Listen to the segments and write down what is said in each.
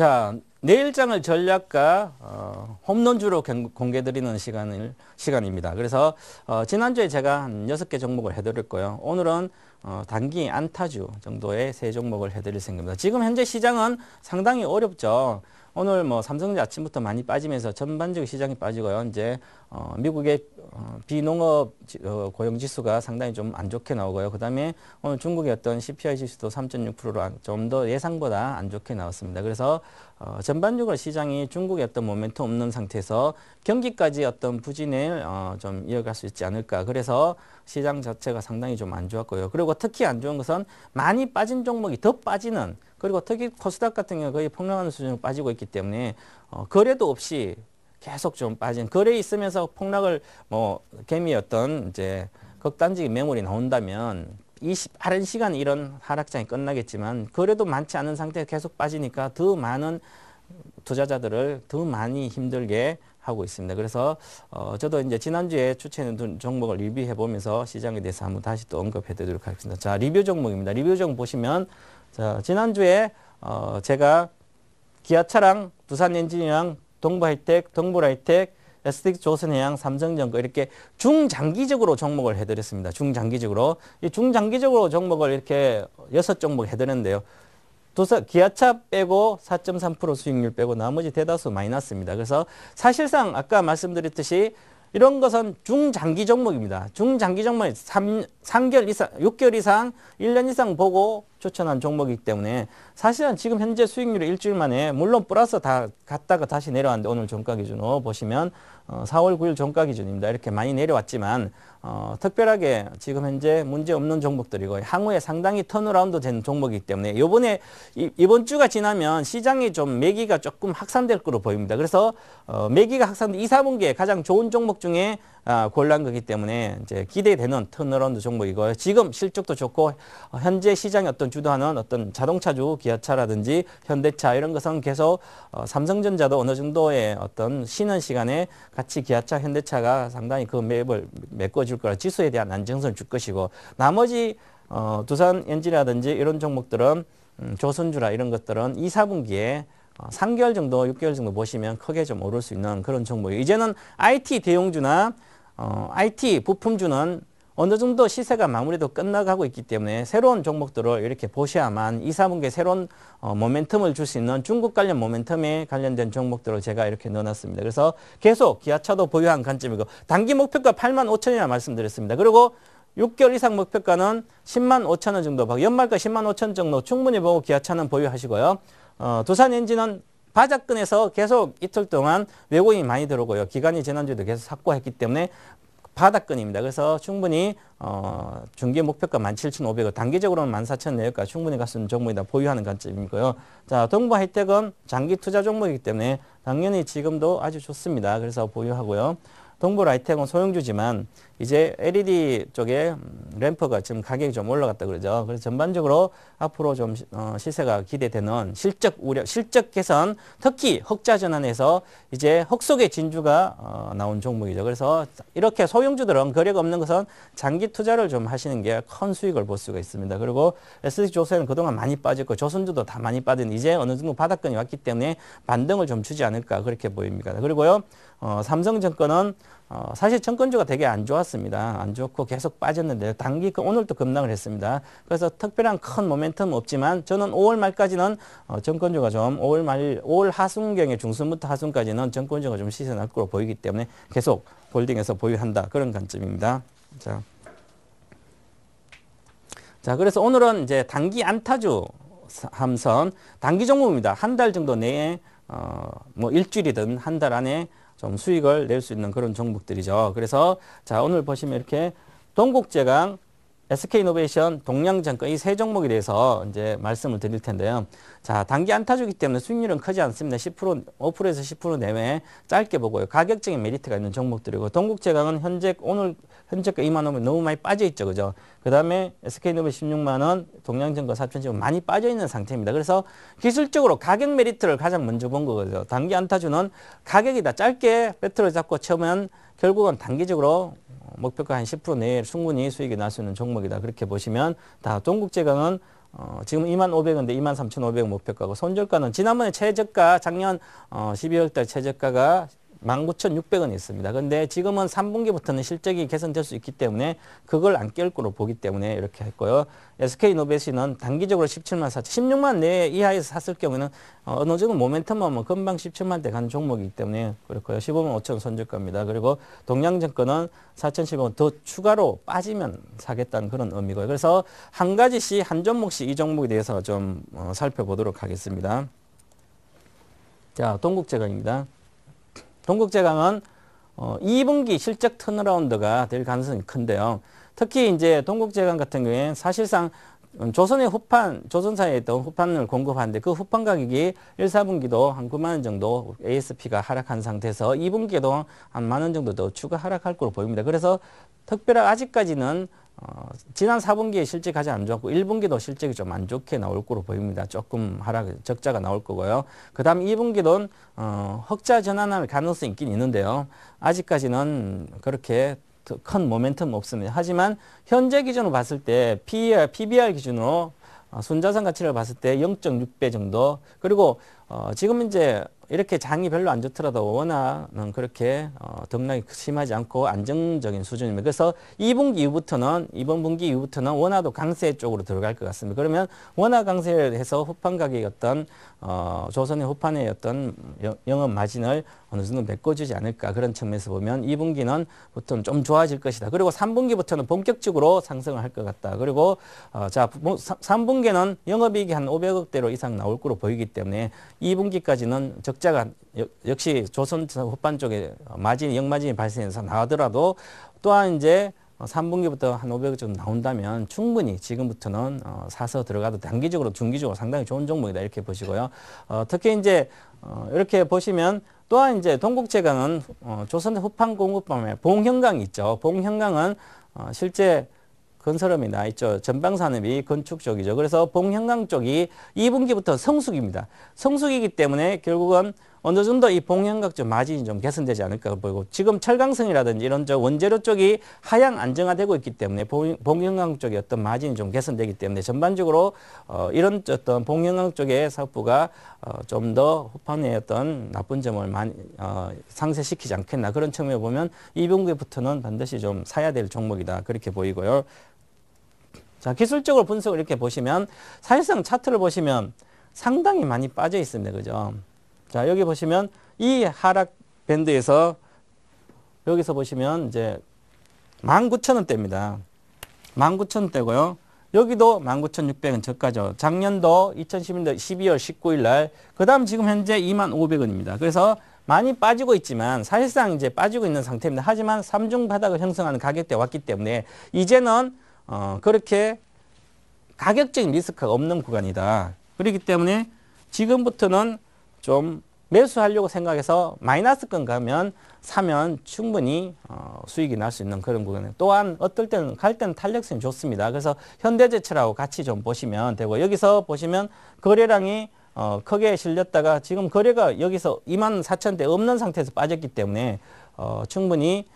자, 내일장을 전략과 홈런주로 공개드리는 시간입니다. 그래서 지난주에 제가 한 6개 종목을 해드렸고요. 오늘은 단기 안타주 정도의 3종목을 해드릴 생각입니다. 지금 현재 시장은 상당히 어렵죠. 오늘 뭐 삼성전자 아침부터 많이 빠지면서 전반적인 시장이 빠지고요. 이제 미국의 비농업 고용지수가 상당히 좀 안 좋게 나오고요. 그다음에 오늘 중국의 어떤 CPI 지수도 3.6%로 좀 더 예상보다 안 좋게 나왔습니다. 그래서 전반적으로 시장이 중국의 어떤 모멘텀 없는 상태에서 경기까지 어떤 부진을 좀 이어갈 수 있지 않을까. 그래서 시장 자체가 상당히 좀 안 좋았고요. 그리고 특히 안 좋은 것은 많이 빠진 종목이 더 빠지는, 그리고 특히 코스닥 같은 경우 거의 폭락하는 수준으로 빠지고 있기 때문에 거래도 없이 계속 좀 빠진, 거래에 있으면서 폭락을 개미의 어떤 이제 극단적인 매물이 나온다면 빠른 시간 이런 하락장이 끝나겠지만, 거래도 많지 않은 상태에서 계속 빠지니까 더 많은 투자자들을 더 많이 힘들게 하고 있습니다. 그래서 저도 이제 지난주에 추천해둔 종목을 리뷰해 보면서 시장에 대해서 한번 다시 또 언급해 드리도록 하겠습니다. 자, 리뷰 종목입니다. 리뷰 종목 보시면, 자, 지난주에 제가 기아차랑, 두산엔지니어랑, 동부하이텍, 동부라이텍, SD조선해양, 삼성전자 이렇게 중장기적으로 종목을 해드렸습니다. 중장기적으로. 이 중장기적으로 종목을 이렇게 6종목 해드렸는데요. 기아차 빼고 4.3% 수익률 빼고 나머지 대다수 마이너스입니다. 그래서 사실상 아까 말씀드렸듯이 이런 것은 중장기 종목입니다. 중장기 종목이 3개월 이상, 6개월 이상, 1년 이상 보고 추천한 종목이기 때문에 사실은 지금 현재 수익률이 일주일 만에, 물론 플러스 다 갔다가 다시 내려왔는데, 오늘 종가 기준으로 보시면 4월 9일 종가 기준입니다. 이렇게 많이 내려왔지만 특별하게 지금 현재 문제 없는 종목들이고 향후에 상당히 턴어라운드 된 종목이기 때문에 이번 주가 지나면 시장이 좀 매기가 조금 확산될 거로 보입니다. 그래서 매기가 확산된 2, 4분기에 가장 좋은 종목 중에 골라한 거기 때문에 이제 기대되는 턴어라운드 종목이고요. 지금 실적도 좋고 현재 시장이 어떤 주도하는 어떤 자동차주 기아차라든지 현대차 이런 것은 계속 삼성전자도 어느 정도의 어떤 쉬는 시간에 같이 기아차, 현대차가 상당히 그 맵을 메꿔줄 거라, 지수에 대한 안정성을 줄 것이고, 나머지 두산 엔진이라든지 이런 종목들은 조선주라 이런 것들은 2, 4분기에 3개월 정도, 6개월 정도 보시면 크게 좀 오를 수 있는 그런 종목이에요. 이제는 IT 대용주나 IT 부품주는 어느 정도 시세가 마무리도 끝나가고 있기 때문에 새로운 종목들을 이렇게 보셔야만 2, 4분기에 새로운 모멘텀을 줄 수 있는 중국 관련 모멘텀에 관련된 종목들을 제가 이렇게 넣어놨습니다. 그래서 계속 기아차도 보유한 관점이고, 단기 목표가 85,000원이라 말씀드렸습니다. 그리고 6개월 이상 목표가는 105,000원 정도 보고, 연말가 105,000원 정도 충분히 보고 기아차는 보유하시고요. 두산엔진은 바닥권에서 계속 이틀 동안 외국인이 많이 들어오고요. 기관이 지난주에도 계속 삭고했기 때문에 바닥권입니다. 그래서 충분히 중기 목표가 17,500원, 단기적으로는 14,000원 내외가 충분히 갈 수 있는 종목이다 보유하는 관점이고요. 자, 동부하이텍은 장기 투자 종목이기 때문에 당연히 지금도 아주 좋습니다. 그래서 보유하고요. 동부라이텍은 소형주지만 이제 LED 쪽에 램프가 지금 가격이 좀 올라갔다 그러죠. 그래서 전반적으로 앞으로 좀 시세가 기대되는 실적 우려, 실적 개선, 특히 흑자 전환에서 이제 흑속의 진주가 나온 종목이죠. 그래서 이렇게 소형주들은 거래가 없는 것은 장기 투자를 좀 하시는 게 큰 수익을 볼 수가 있습니다. 그리고 SD조선은 그동안 많이 빠졌고 조선주도 다 많이 빠진, 이제 어느 정도 바닥권이 왔기 때문에 반등을 좀 주지 않을까 그렇게 보입니다. 그리고요, 삼성증권은 사실 증권주가 되게 안 좋았습니다. 안 좋고 계속 빠졌는데 단기 오늘도 급락을 했습니다. 그래서 특별한 큰 모멘텀 없지만 저는 5월 말까지는 증권주가 좀 5월 하순경에 중순부터 하순까지는 증권주가 좀 시세 날 거로 보이기 때문에 계속 홀딩해서 보유한다, 그런 관점입니다. 자, 그래서 오늘은 이제 단기 안타주 함선 단기 종목입니다. 한 달 정도 내에 뭐 일주일이든 한 달 안에 좀 수익을 낼 수 있는 그런 종목들이죠. 그래서 자, 오늘 보시면 이렇게 동국제강, SK이노베이션, 동양증권 이 세 종목에 대해서 이제 말씀을 드릴 텐데요. 자, 단기 안타주기 때문에 수익률은 크지 않습니다. 10%, 5%에서 10% 내외 짧게 보고요. 가격적인 메리트가 있는 종목들이고, 동국제강은 오늘 현재가 2만 원면 너무 많이 빠져 있죠, 그죠? 그 다음에 SK이노베이션 16만 원, 동양증권 4,000원 많이 빠져 있는 상태입니다. 그래서 기술적으로 가격 메리트를 가장 먼저 본 거죠. 단기 안타주는 가격이다. 짧게 배틀을 잡고 쳐면 결국은 단기적으로 목표가 한 10% 내에 충분히 수익이 날 수 있는 종목이다. 그렇게 보시면, 다 동국제강은 지금 25,000원인데 23,500원 목표가고 손절가는 지난번에 최저가 작년 12월 달 최저가가 19,600원이 있습니다. 그런데 지금은 3분기부터는 실적이 개선될 수 있기 때문에 그걸 안 깰 거로 보기 때문에 이렇게 했고요. SK이노베이션은 단기적으로 17만 4천, 16만 내 이하에서 샀을 경우에는 어느 정도 모멘텀 오면 금방 17만대 가는 종목이기 때문에 그렇고요. 15만 5천 손절가입니다. 그리고 동양증권은 4,700원 더 추가로 빠지면 사겠다는 그런 의미고요. 그래서 한 가지씩 한 종목씩 이 종목에 대해서 좀 살펴보도록 하겠습니다. 자, 동국제강입니다. 동국제강은 2분기 실적 턴어라운드가 될 가능성이 큰데요. 특히 이제 동국제강 같은 경우에 사실상 조선의 후판, 조선사에 있던 후판을 공급하는데 그 후판 가격이 1, 4분기도 한 9만 원 정도 ASP가 하락한 상태에서 2분기에도 한 만 원 정도 더 추가 하락할 걸로 보입니다. 그래서 특별하게 아직까지는 지난 4분기에 실적이 가장 안 좋았고 1분기도 실적이 좀 안 좋게 나올 거로 보입니다. 조금 적자가 나올 거고요. 그 다음 2분기도 흑자 전환할 가능성이 있긴 있는데요. 아직까지는 그렇게 큰 모멘텀 없습니다. 하지만 현재 기준으로 봤을 때 PBR 기준으로 순자산 가치를 봤을 때 0.6배 정도, 그리고 지금 이제 이렇게 장이 별로 안 좋더라도 원화는 그렇게 등락이 심하지 않고 안정적인 수준입니다. 그래서 2분기 이후부터는, 이번 분기 이후부터는 원화도 강세 쪽으로 들어갈 것 같습니다. 그러면 원화 강세를 해서 후판 가격의 어떤 조선의 후판의 어떤 영업 마진을 어느 정도 메꿔주지 않을까, 그런 측면에서 보면 2분기는 부터는 좀 좋아질 것이다. 그리고 3분기부터는 본격적으로 상승을 할 것 같다. 그리고 자, 3분기는 영업이익이 한 500억대로 이상 나올 거로 보이기 때문에 2분기까지는 적자가 역시 조선 후판 쪽에 마진이, 영마진이 발생해서 나오더라도 또한 이제 3분기부터 한 500억 정도 나온다면 충분히 지금부터는 사서 들어가도 단기적으로, 중기적으로 상당히 좋은 종목이다, 이렇게 보시고요. 특히 이제 이렇게 보시면 또한 이제 동국제강은 조선 후판 공급망에 봉형강이 있죠. 봉형강은 실제 건설업이 나 있죠. 전방산업이 건축 쪽이죠. 그래서 봉형강 쪽이 2분기부터 성수기입니다. 성수기이기 때문에 결국은 어느 정도 이 봉형강 쪽 마진이 좀 개선되지 않을까 보이고, 지금 철강성이라든지 이런 원재료 쪽이 하향 안정화되고 있기 때문에 봉형강 쪽의 어떤 마진이 좀 개선되기 때문에 전반적으로 이런 어떤 봉형강 쪽의 사업부가 좀 더 후판의 어떤 나쁜 점을 많이 상쇄시키지 않겠나, 그런 측면에 보면 2분기부터는 반드시 좀 사야 될 종목이다, 그렇게 보이고요. 자, 기술적으로 분석을 이렇게 보시면 사실상 차트를 보시면 상당히 많이 빠져 있습니다. 그죠? 자, 여기 보시면 이 하락 밴드에서 여기서 보시면 이제 19,000원대입니다. 19,000원대고요. 여기도 19,600원 저가죠. 작년도 2011년 12월 19일 날, 그 다음 지금 현재 25,000원입니다. 그래서 많이 빠지고 있지만 사실상 이제 빠지고 있는 상태입니다. 하지만 3중 바닥을 형성하는 가격대에 왔기 때문에 이제는 그렇게 가격적인 리스크가 없는 구간이다. 그렇기 때문에 지금부터는 좀 매수하려고 생각해서 마이너스권 가면 사면 충분히 수익이 날 수 있는 그런 구간이에요. 또한 어떨 때는 갈 때는 탄력성이 좋습니다. 그래서 현대제철하고 같이 좀 보시면 되고, 여기서 보시면 거래량이 크게 실렸다가 지금 거래가 여기서 24,000대 없는 상태에서 빠졌기 때문에 충분히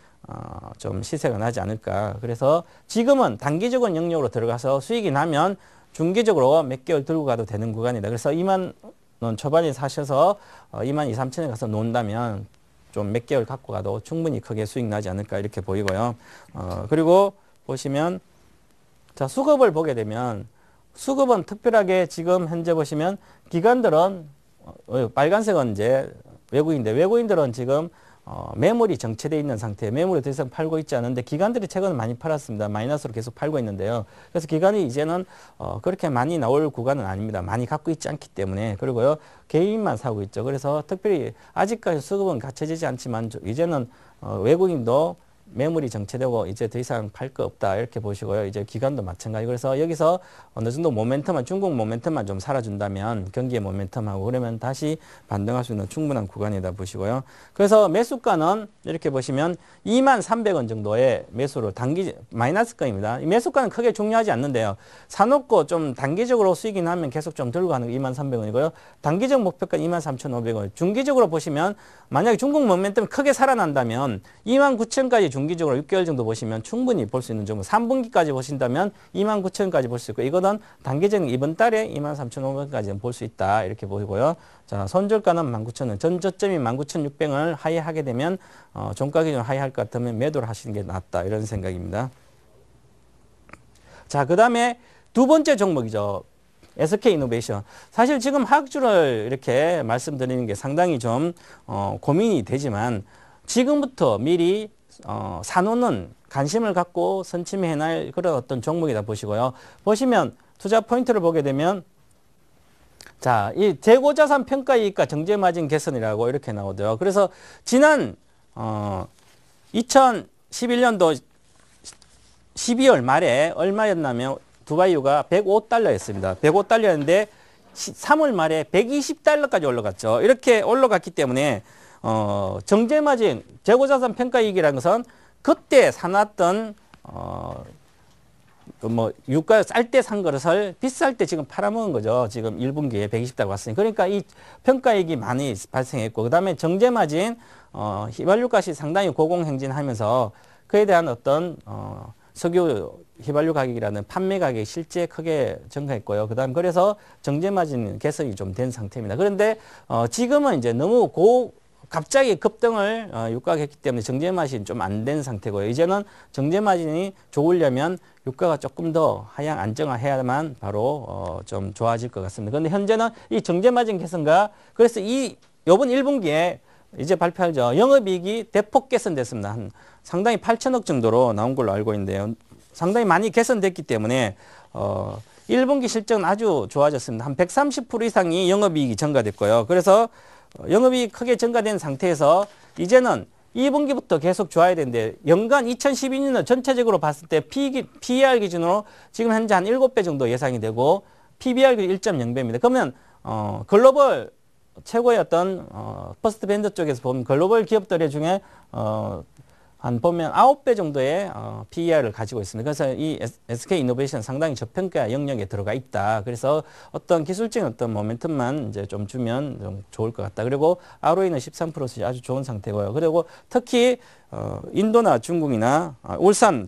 좀 시세가 나지 않을까. 그래서 지금은 단기적인 영역으로 들어가서 수익이 나면 중기적으로 몇 개월 들고 가도 되는 구간이다. 그래서 2만 원 초반에 사셔서 2만 2, 3천에 가서 논다면 좀 몇 개월 갖고 가도 충분히 크게 수익 나지 않을까, 이렇게 보이고요. 그리고 보시면 자, 수급을 보게 되면 수급은 특별하게 지금 현재 보시면 기관들은 빨간색은 이제 외국인인데, 외국인들은 지금 매물이 정체되어 있는 상태에 매물이 더 이상 팔고 있지 않은데 기관들이 최근에 많이 팔았습니다. 마이너스로 계속 팔고 있는데요. 그래서 기관이 이제는 그렇게 많이 나올 구간은 아닙니다. 많이 갖고 있지 않기 때문에. 그리고요, 개인만 사고 있죠. 그래서 특별히 아직까지 수급은 갖춰지지 않지만 이제는 외국인도 매물이 정체되고 이제 더 이상 팔 거 없다, 이렇게 보시고요. 이제 기관도 마찬가지. 그래서 여기서 어느 정도 모멘텀만, 중국 모멘텀만 좀 살아준다면, 경기의 모멘텀하고, 그러면 다시 반등할 수 있는 충분한 구간이다 보시고요. 그래서 매수가는 이렇게 보시면 23,000원 정도의 매수로 마이너스가입니다. 이 매수가는 크게 중요하지 않는데요. 사놓고 좀 단기적으로 수익이 나면 계속 좀 들고 가는 게 23,000원이고요. 단기적 목표가 23,500원. 중기적으로 보시면 만약에 중국 모멘텀이 크게 살아난다면 29,000원까지 중기적으로 6개월 정도 보시면 충분히 볼 수 있는 종목. 3분기까지 보신다면 29,000원까지 볼 수 있고, 이거는 단기적인 이번 달에 23,500원까지는 볼 수 있다. 이렇게 보이고요. 자, 손절가는 19,000원. 전 저점이 19,600원을 하회하게 되면 종가 기준 하회할 것 같으면 매도를 하시는 게 낫다. 이런 생각입니다. 자, 그 다음에 두 번째 종목이죠. SK이노베이션. 사실 지금 하락주를 이렇게 말씀드리는 게 상당히 좀 고민이 되지만 지금부터 미리 사놓는 관심을 갖고 선침해낼 그런 어떤 종목이다 보시고요. 보시면 투자 포인트를 보게 되면 자, 이 재고자산 평가이익과 정제마진 개선이라고 이렇게 나오더라고요. 그래서 지난 2011년도 12월 말에 얼마였냐면 두바이유가 105달러였습니다. 105달러였는데 3월 말에 120달러까지 올라갔죠. 이렇게 올라갔기 때문에 정제마진, 재고자산 평가이익이라는 것은 그때 사놨던 뭐 유가 쌀 때 산 것을 비쌀 때 지금 팔아먹은 거죠. 지금 1분기에 120달러 왔으니. 그러니까 이 평가이익이 많이 발생했고, 그 다음에 정제마진 휘발유값이 상당히 고공행진하면서 그에 대한 어떤 석유 휘발유 가격이라는 판매 가격이 실제 크게 증가했고요. 그다음 그래서 정제마진 개선이 좀 된 상태입니다. 그런데 지금은 이제 너무 갑자기 급등을 유가했기 때문에 정제마진이 좀 안 된 상태고요. 이제는 정제마진이 좋으려면 유가가 조금 더 하향 안정화해야만 바로 좀 좋아질 것 같습니다. 그런데 현재는 이 정제마진 개선과 그래서 이번 1분기에 이제 발표하죠. 영업이익이 대폭 개선됐습니다. 한 상당히 8천억 정도로 나온 걸로 알고 있는데요. 상당히 많이 개선됐기 때문에 1분기 실적은 아주 좋아졌습니다. 한 130% 이상이 영업이익이 증가됐고요. 그래서 영업이익이 크게 증가된 상태에서 이제는 2분기부터 계속 좋아야 되는데 연간 2012년을 전체적으로 봤을 때 PER 기준으로 지금 현재 한 7배 정도 예상이 되고 PBR 기준 1.0배입니다. 그러면 글로벌 최고의 어떤 퍼스트 밴드 쪽에서 보면 글로벌 기업들 중에 한 보면 9배 정도의 PER을 가지고 있습니다. 그래서 이 SK이노베이션 상당히 저평가 영역에 들어가 있다. 그래서 어떤 기술적인 어떤 모멘텀만 이제 좀 주면 좀 좋을 것 같다. 그리고 ROE는 13%씩 아주 좋은 상태고요. 그리고 특히 인도나 중국이나 울산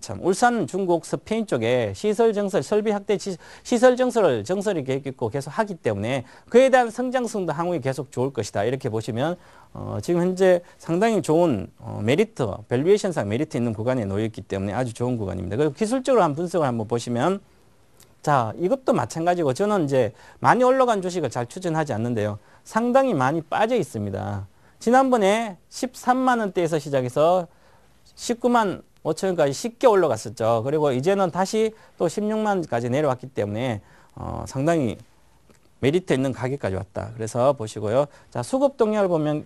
중국 스페인 쪽에 시설 정설 설비 확대 시설 정설이 계획 있고 계속 하기 때문에 그에 대한 성장성도 향후에 계속 좋을 것이다. 이렇게 보시면 지금 현재 상당히 좋은 메리트, 밸류에이션상 메리트 있는 구간에 놓여 있기 때문에 아주 좋은 구간입니다. 그리고 기술적으로 한 분석을 한번 보시면 자, 이것도 마찬가지고 저는 이제 많이 올라간 주식을 잘 추천하지 않는데요. 상당히 많이 빠져 있습니다. 지난번에 13만 원대에서 시작해서 19만 5천 원까지 쉽게 올라갔었죠. 그리고 이제는 다시 또 16만 원까지 내려왔기 때문에 상당히 메리트 있는 가격까지 왔다. 그래서 보시고요. 자, 수급 동향을 보면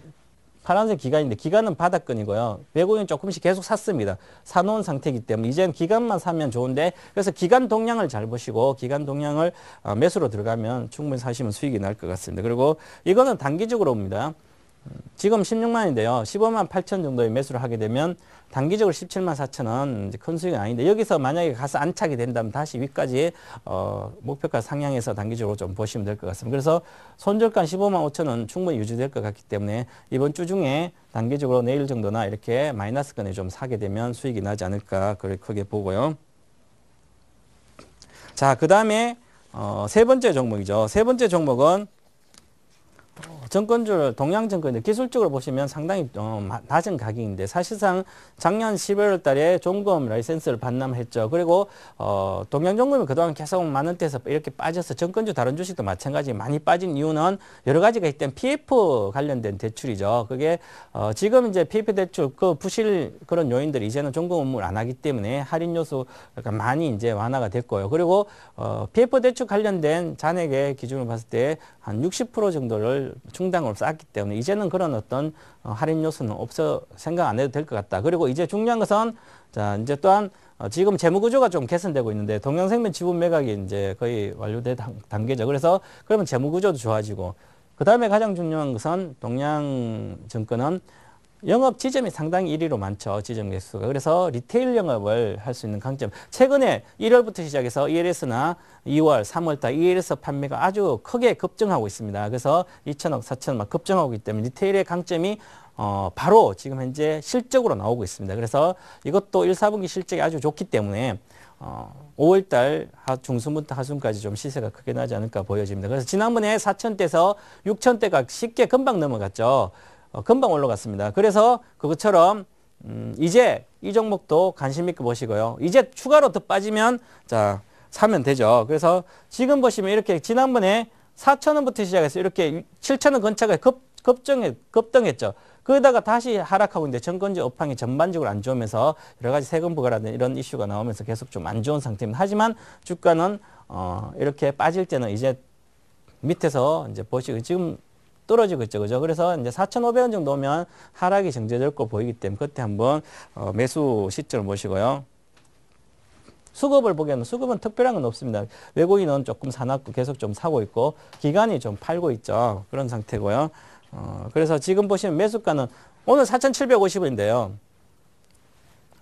파란색 기간인데 기간은 바닥권이고요. 외국인 조금씩 계속 샀습니다. 사놓은 상태이기 때문에 이제는 기간만 사면 좋은데 그래서 기간 동향을 잘 보시고 기간 동향을 매수로 들어가면 충분히 사시면 수익이 날 것 같습니다. 그리고 이거는 단기적으로 옵니다. 지금 16만인데요. 15만 8천 정도의 매수를 하게 되면 단기적으로 17만 4천 원 큰 수익은 아닌데 여기서 만약에 가서 안착이 된다면 다시 위까지 목표가 상향해서 단기적으로 좀 보시면 될 것 같습니다. 그래서 손절가 15만 5천 원 충분히 유지될 것 같기 때문에 이번 주 중에 단기적으로 내일 정도나 이렇게 마이너스권에 좀 사게 되면 수익이 나지 않을까 그렇게 크게 보고요. 자, 그 다음에 세 번째 종목이죠. 세 번째 종목은 정권주를 동양증권인데 기술적으로 보시면 상당히 낮은 가격인데 사실상 작년 11월 달에 종금 라이센스를 반납했죠. 그리고 동양정금이 그동안 계속 만 원대에서 이렇게 빠져서 정권주 다른 주식도 마찬가지 많이 빠진 이유는 여러 가지가 있던 PF 관련된 대출이죠. 그게 지금 이제 PF 대출 그 부실 그런 요인들이 이제는 종금 업무를 안 하기 때문에 할인 요소 많이 이제 완화가 됐고요. 그리고 PF 대출 관련된 잔액의 기준을 봤을 때 한 60% 정도를 충당으로 쌓았기 때문에 이제는 그런 어떤 할인 요소는 생각 안 해도 될 것 같다. 그리고 이제 중요한 것은 자, 이제 또한 지금 재무 구조가 좀 개선되고 있는데 동양생명 지분 매각이 이제 거의 완료된 단계죠. 그래서 그러면 재무 구조도 좋아지고 그다음에 가장 중요한 것은 동양증권은 영업 지점이 상당히 1위로 많죠. 지점 개수가. 그래서 리테일 영업을 할 수 있는 강점. 최근에 1월부터 시작해서 ELS나 2월, 3월 달 ELS 판매가 아주 크게 급증하고 있습니다. 그래서 2천억, 4천억 막 급증하고 있기 때문에 리테일의 강점이 바로 지금 현재 실적으로 나오고 있습니다. 그래서 이것도 1, 4분기 실적이 아주 좋기 때문에 5월달 중순부터 하순까지 좀 시세가 크게 나지 않을까 보여집니다. 그래서 지난번에 4천대에서 6천대가 쉽게 금방 넘어갔죠. 금방 올라갔습니다. 그래서 그것처럼 이제 이 종목도 관심 있게 보시고요. 이제 추가로 더 빠지면 자 사면 되죠. 그래서 지금 보시면 이렇게 지난번에 4천원부터 시작해서 이렇게 7천원 근처가 급등했죠. 그러다가 다시 하락하고 있는데 정권지 업황이 전반적으로 안 좋으면서 여러 가지 세금 부과라든 이런 이슈가 나오면서 계속 좀 안 좋은 상태입니다. 하지만 주가는 이렇게 빠질 때는 이제 밑에서 이제 보시고 지금 떨어지고 있죠. 그죠? 그래서 이제 4,500원 정도 오면 하락이 정제될 거 보이기 때문에 그때 한번 매수 시점을 보시고요. 수급을 보기에는 수급은 특별한 건 없습니다. 외국인은 조금 사놨고 계속 좀 사고 있고 기관이 좀 팔고 있죠. 그런 상태고요. 그래서 지금 보시면 매수가는 오늘 4,750원인데요.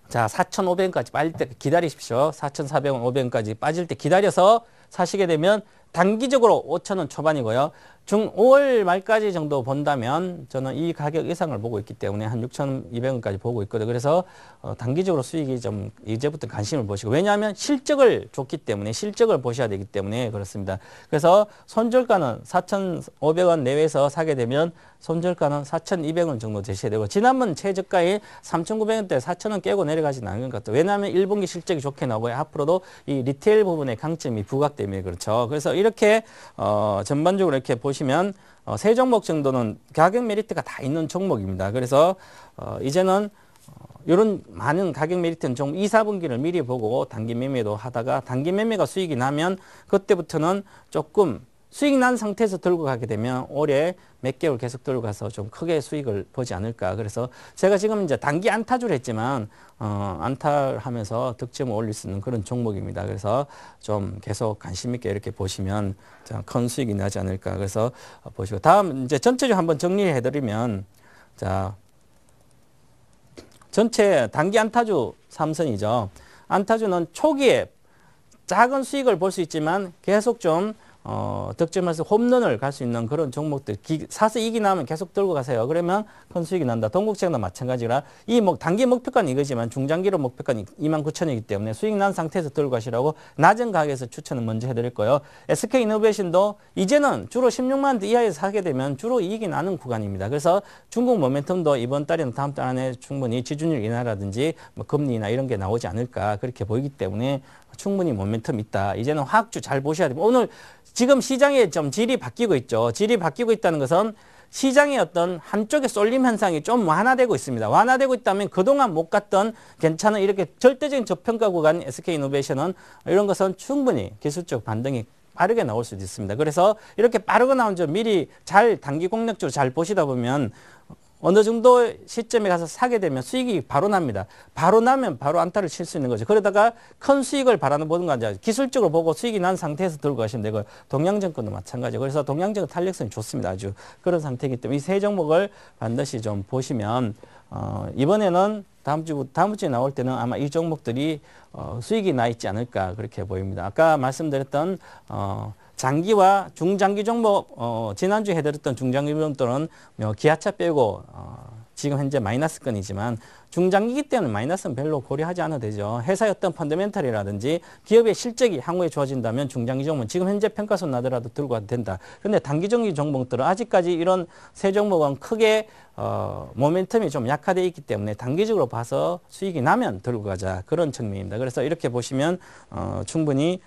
자, 4,500원까지 빠질 때 기다리십시오. 4,400원, 500원까지 빠질 때 기다려서 사시게 되면 단기적으로 5,000원 초반이고요. 5월 말까지 정도 본다면 저는 이 가격 이상을 보고 있기 때문에 한 6,200원까지 보고 있거든요. 그래서 단기적으로 수익이 좀 이제부터 관심을 보시고 왜냐하면 실적을 줬기 때문에 실적을 보셔야 되기 때문에 그렇습니다. 그래서 손절가는 4,500원 내외에서 사게 되면 손절가는 4,200원 정도 되셔야 되고 지난번 최저가인 3,900원대 4,000원 깨고 내려가지는 않은 것 같아요. 왜냐하면 1분기 실적이 좋게 나오고요. 앞으로도 이 리테일 부분의 강점이 부각되면 그렇죠. 그래서 이렇게 전반적으로 이렇게 보시면 세 종목 정도는 가격 메리트가 다 있는 종목입니다. 그래서 이제는 이런 많은 가격 메리트는 좀 2, 4분기를 미리 보고 단기 매매도 하다가 단기 매매가 수익이 나면 그때부터는 조금 수익 난 상태에서 들고 가게 되면 올해 몇 개월 계속 들고 가서 좀 크게 수익을 보지 않을까. 그래서 제가 지금 이제 단기 안타주를 했지만 안타하면서 득점을 올릴 수 있는 그런 종목입니다. 그래서 좀 계속 관심 있게 이렇게 보시면 큰 수익이 나지 않을까. 그래서 보시고 다음 이제 전체적으로 한번 정리해 드리면 자 전체 단기 안타주 삼선이죠. 안타주는 초기에 작은 수익을 볼 수 있지만 계속 좀 득점해서 홈런을 갈 수 있는 그런 종목들 사서 이기 나면 계속 들고 가세요. 그러면 큰 수익이 난다. 동국제약도 마찬가지라 이 단기 목표가는 이거지만 중장기로 목표가는 29,000원이기 때문에 수익 난 상태에서 들고 가시라고 낮은 가격에서 추천을 먼저 해드릴 거예요. SK이노베이션도 이제는 주로 16만 원 이하에서 사게 되면 주로 이익이 나는 구간입니다. 그래서 중국 모멘텀도 이번 달이나 다음 달 안에 충분히 지준율 인하라든지 뭐 금리나 이런 게 나오지 않을까 그렇게 보이기 때문에 충분히 모멘텀 있다. 이제는 화학주 잘 보셔야 됩니다. 오늘 지금 시장의 좀 질이 바뀌고 있죠. 질이 바뀌고 있다는 것은 시장의 어떤 한쪽의 쏠림 현상이 좀 완화되고 있습니다. 완화되고 있다면 그동안 못 갔던 괜찮은 이렇게 절대적인 저평가 구간 SK이노베이션은 이런 것은 충분히 기술적 반등이 빠르게 나올 수도 있습니다. 그래서 이렇게 빠르게 나온 점 미리 잘 단기 공략적으로 잘 보시다 보면 어느 정도 시점에 가서 사게 되면 수익이 바로 납니다. 바로 나면 바로 안타를 칠 수 있는 거죠. 그러다가 큰 수익을 바라는 보는 거 아니라 기술적으로 보고 수익이 난 상태에서 들고 가시면 되고 동양증권도 마찬가지고 그래서 동양증권 탄력성이 좋습니다. 아주 그런 상태이기 때문에 이 세 종목을 반드시 좀 보시면 이번에는 다음 주에 나올 때는 아마 이 종목들이 수익이 나 있지 않을까 그렇게 보입니다. 아까 말씀드렸던 장기와 중장기 종목 지난주에 해드렸던 중장기 종목들은 기아차 빼고 지금 현재 마이너스권이지만 중장기이기 때문에 마이너스는 별로 고려하지 않아도 되죠. 회사의 어떤 펀더멘털이라든지 기업의 실적이 향후에 좋아진다면 중장기 종목은 지금 현재 평가손 나더라도 들고 가도 된다. 그런데 단기적인 종목들은 아직까지 이런 세 종목은 크게 모멘텀이 좀 약화되어 있기 때문에 단기적으로 봐서 수익이 나면 들고 가자 그런 측면입니다. 그래서 이렇게 보시면 충분히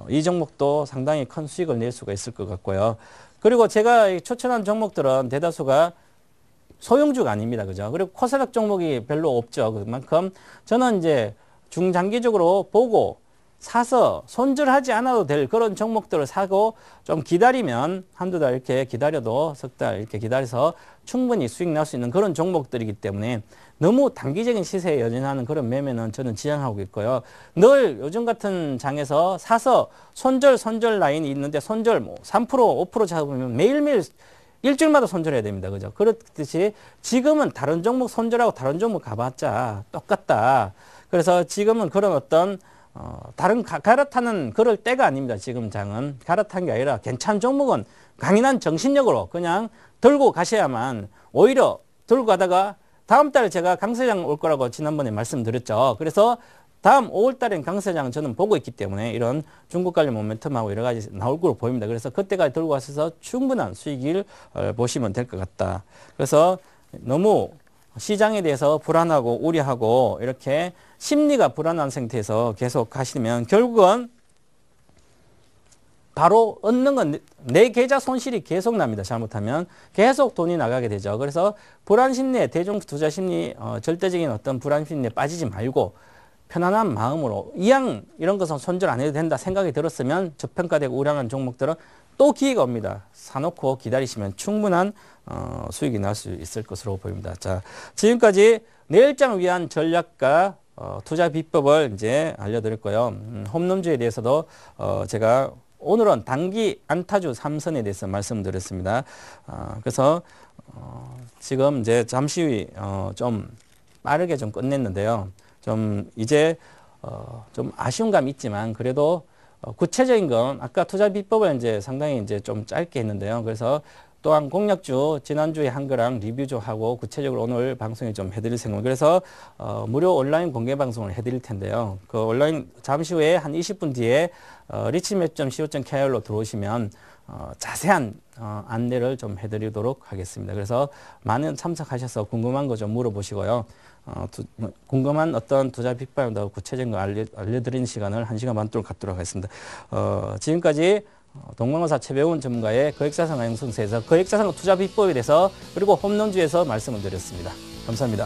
이 종목도 상당히 큰 수익을 낼 수가 있을 것 같고요. 그리고 제가 추천한 종목들은 대다수가 소형주가 아닙니다. 그죠? 그리고 코스닥 종목이 별로 없죠. 그만큼 저는 이제 중장기적으로 보고 사서 손절하지 않아도 될 그런 종목들을 사고 좀 기다리면 한두 달 이렇게 기다려도 석 달 이렇게 기다려서 충분히 수익 날 수 있는 그런 종목들이기 때문에 너무 단기적인 시세에 연연하는 그런 매매는 저는 지향하고 있고요. 늘 요즘 같은 장에서 사서 손절 라인이 있는데 손절 뭐 3% 5% 잡으면 매일매일 일주일마다 손절해야 됩니다. 그죠? 그렇듯이 지금은 다른 종목 손절하고 다른 종목 가봤자 똑같다. 그래서 지금은 그런 어떤 다른 갈아타는 그럴 때가 아닙니다. 지금 장은 갈아탄 게 아니라 괜찮은 종목은 강인한 정신력으로 그냥 들고 가셔야만, 오히려 들고 가다가 다음 달에 제가 강세장 올 거라고 지난번에 말씀드렸죠. 그래서 다음 5월 달엔 강세장 저는 보고 있기 때문에 이런 중국 관련 모멘텀하고 여러 가지 나올 걸로 보입니다. 그래서 그때까지 들고 가셔서 충분한 수익을 보시면 될 것 같다. 그래서 너무 시장에 대해서 불안하고 우려하고 이렇게 심리가 불안한 상태에서 계속 가시면 결국은 바로 얻는 건 내 계좌 손실이 계속 납니다. 잘못하면 계속 돈이 나가게 되죠. 그래서 불안 심리에, 대중 투자 심리, 절대적인 어떤 불안 심리에 빠지지 말고 편안한 마음으로 이왕 이런 것은 손절 안 해도 된다 생각이 들었으면 저평가되고 우량한 종목들은 또 기회가 옵니다. 사놓고 기다리시면 충분한 수익이 날 수 있을 것으로 보입니다. 자, 지금까지 내일장을 위한 전략과 투자 비법을 이제 알려드릴 거예요. 홈런주에 대해서도 제가 오늘은 단기 안타주 3선에 대해서 말씀드렸습니다. 그래서 지금 이제 잠시 좀 빠르게 좀 끝냈는데요. 좀 이제 좀 아쉬운 감이 있지만 그래도 구체적인 건 아까 투자 비법을 이제 상당히 이제 좀 짧게 했는데요. 그래서 또한 공략주 지난주에 한 거랑 리뷰 좀 하고 구체적으로 오늘 방송에 좀 해드릴 생각. 그래서 무료 온라인 공개 방송을 해드릴 텐데요. 그 온라인 잠시 후에 한 20분 뒤에 richmap.co.kr로 들어오시면 자세한 안내를 좀 해드리도록 하겠습니다. 그래서 많은 참석하셔서 궁금한 거 좀 물어보시고요. 궁금한 어떤 투자 비법도 구체적인 거 알려드리는 시간을 1시간 반 동안 갖도록 하겠습니다. 지금까지 동방어사 최배운 전문가의 거액자산 가용성세에서 거액자산 투자 비법에 대해서 그리고 홈런주에서 말씀을 드렸습니다. 감사합니다.